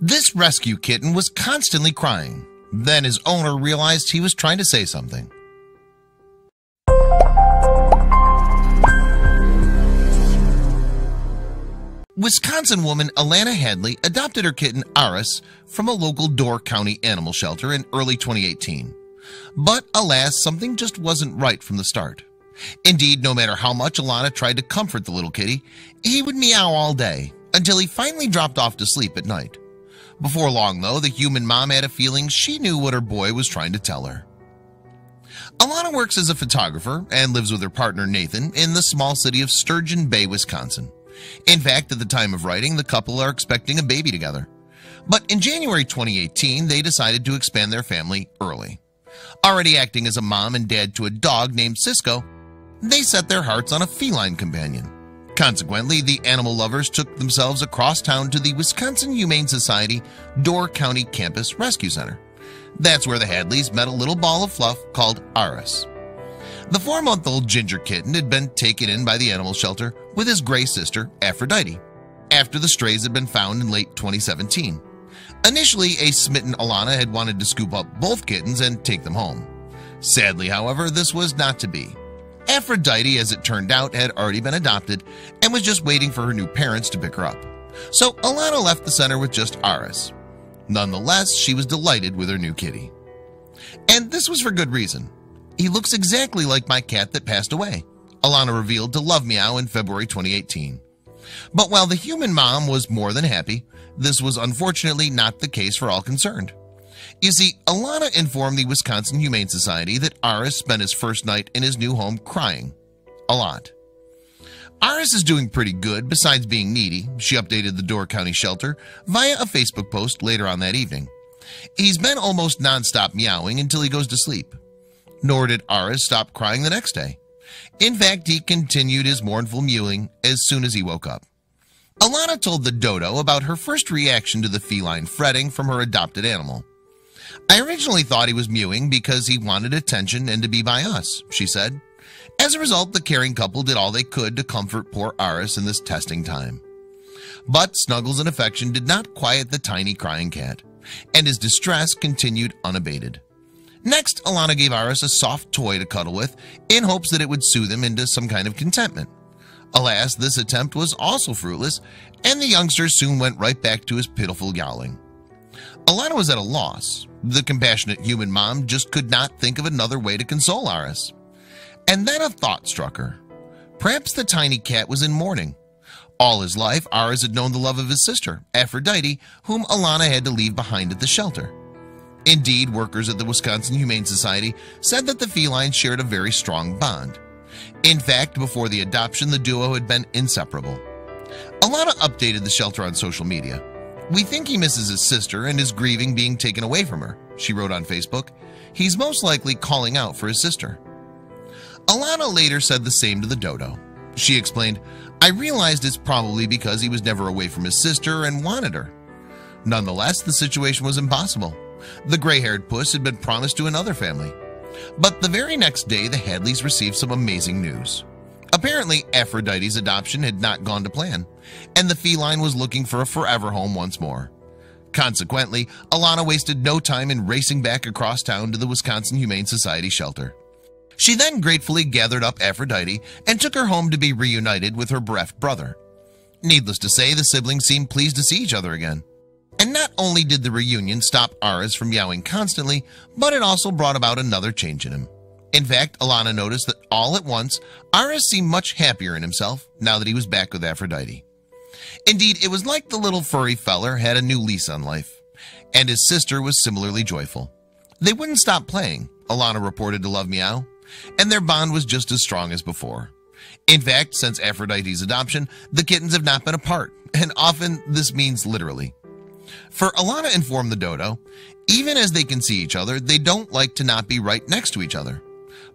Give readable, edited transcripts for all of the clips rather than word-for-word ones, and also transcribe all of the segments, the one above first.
This rescue kitten was constantly crying. Then his owner realized he was trying to say something. Wisconsin woman Alana Hadley adopted her kitten Aris from a local Door County animal shelter in early 2018. But alas, something just wasn't right from the start. Indeed, no matter how much Alana tried to comfort the little kitty, he would meow all day until he finally dropped off to sleep at night. Before long, though, the human mom had a feeling she knew what her boy was trying to tell her. Alana works as a photographer and lives with her partner Nathan in the small city of Sturgeon Bay, Wisconsin. In fact, at the time of writing, the couple are expecting a baby together. But in January 2018, they decided to expand their family early. Already acting as a mom and dad to a dog named Cisco, they set their hearts on a feline companion. Consequently, the animal lovers took themselves across town to the Wisconsin Humane Society Door County Campus Rescue Center. That's where the Hadleys met a little ball of fluff called Aris. The 4-month-old ginger kitten had been taken in by the animal shelter with his gray sister, Aphrodite, after the strays had been found in late 2017. Initially, a smitten Alana had wanted to scoop up both kittens and take them home. Sadly, however, this was not to be. Aphrodite, as it turned out, had already been adopted and was just waiting for her new parents to pick her up. So Alana left the center with just Aris. Nonetheless, she was delighted with her new kitty. And this was for good reason. He looks exactly like my cat that passed away, Alana revealed to Love Meow in February 2018. But while the human mom was more than happy, this was unfortunately not the case for all concerned. You see, Alana informed the Wisconsin Humane Society that Aris spent his first night in his new home crying a lot. Aris is doing pretty good besides being needy, she updated the Door County shelter via a Facebook post later on that evening. He's been almost nonstop meowing until he goes to sleep. Nor did Aris stop crying the next day. In fact, he continued his mournful mewing as soon as he woke up. Alana told the dodo about her first reaction to the feline fretting from her adopted animal. I originally thought he was mewing because he wanted attention and to be by us, she said. As a result, the caring couple did all they could to comfort poor Aris in this testing time. But snuggles and affection did not quiet the tiny crying cat, and his distress continued unabated. Next, Alana gave Aris a soft toy to cuddle with in hopes that it would soothe him into some kind of contentment. Alas, this attempt was also fruitless, and the youngster soon went right back to his pitiful yowling. Alana was at a loss. The compassionate human mom just could not think of another way to console Aris. And then a thought struck her. Perhaps the tiny cat was in mourning. All his life, Aris had known the love of his sister, Aphrodite, whom Alana had to leave behind at the shelter. Indeed, workers at the Wisconsin Humane Society said that the felines shared a very strong bond. In fact, before the adoption, the duo had been inseparable. Alana updated the shelter on social media. We think he misses his sister and is grieving being taken away from her, she wrote on Facebook. He's most likely calling out for his sister. Alana later said the same to the dodo. She explained, I realized it's probably because he was never away from his sister and wanted her. Nonetheless, the situation was impossible. The gray-haired puss had been promised to another family. But the very next day, the Hadleys received some amazing news. Apparently, Aphrodite's adoption had not gone to plan, and the feline was looking for a forever home once more. Consequently, Alana wasted no time in racing back across town to the Wisconsin Humane Society shelter. She then gratefully gathered up Aphrodite and took her home to be reunited with her bereft brother. Needless to say, the siblings seemed pleased to see each other again. And not only did the reunion stop Aris from yowling constantly, but it also brought about another change in him. In fact, Alana noticed that all at once, Aris seemed much happier in himself now that he was back with Aphrodite. Indeed, it was like the little furry feller had a new lease on life, and his sister was similarly joyful. They wouldn't stop playing, Alana reported to Love Meow, and their bond was just as strong as before. In fact, since Aphrodite's adoption, the kittens have not been apart, and often this means literally. For Alana informed the dodo, even as they can see each other, they don't like to not be right next to each other.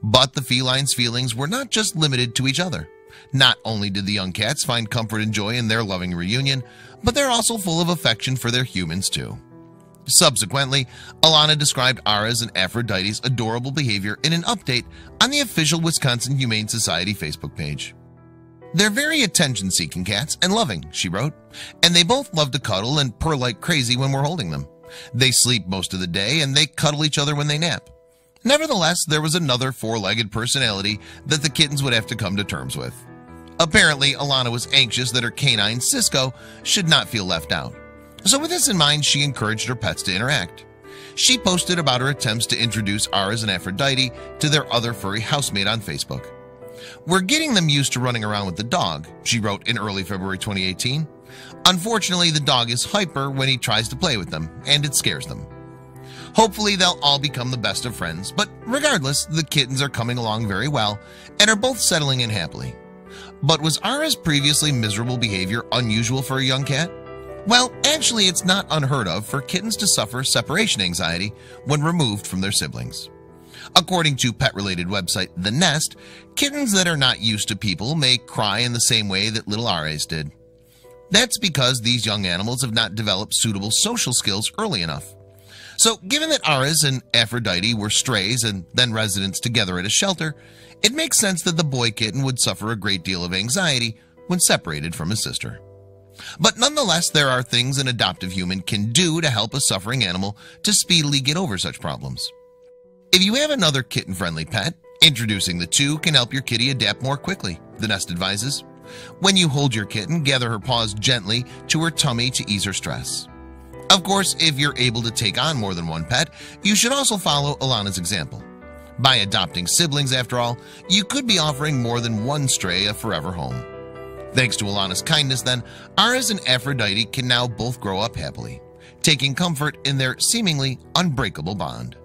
But the feline's feelings were not just limited to each other. Not only did the young cats find comfort and joy in their loving reunion, but they're also full of affection for their humans too. Subsequently, Alana described Aris and Aphrodite's adorable behavior in an update on the official Wisconsin Humane Society Facebook page. "They're very attention-seeking cats and loving," she wrote, "and they both love to cuddle and purr like crazy when we're holding them. They sleep most of the day and they cuddle each other when they nap." Nevertheless, there was another four-legged personality that the kittens would have to come to terms with. Apparently, Alana was anxious that her canine, Cisco, should not feel left out. So with this in mind, she encouraged her pets to interact. She posted about her attempts to introduce Aras and Aphrodite to their other furry housemate on Facebook. "We're getting them used to running around with the dog," she wrote in early February 2018. "Unfortunately, the dog is hyper when he tries to play with them, and it scares them. Hopefully, they'll all become the best of friends, but regardless, the kittens are coming along very well and are both settling in happily." But was Ara's previously miserable behavior unusual for a young cat? Well, actually, it's not unheard of for kittens to suffer separation anxiety when removed from their siblings. According to pet-related website The Nest, kittens that are not used to people may cry in the same way that little Aras did. That's because these young animals have not developed suitable social skills early enough. So given that Aras and Aphrodite were strays and then residents together at a shelter, it makes sense that the boy kitten would suffer a great deal of anxiety when separated from his sister. But nonetheless, there are things an adoptive human can do to help a suffering animal to speedily get over such problems. If you have another kitten-friendly pet, introducing the two can help your kitty adapt more quickly, The Nest advises. When you hold your kitten, gather her paws gently to her tummy to ease her stress. Of course, if you're able to take on more than one pet, you should also follow Alana's example. By adopting siblings, after all, you could be offering more than one stray a forever home. Thanks to Alana's kindness, then, Aras and Aphrodite can now both grow up happily, taking comfort in their seemingly unbreakable bond.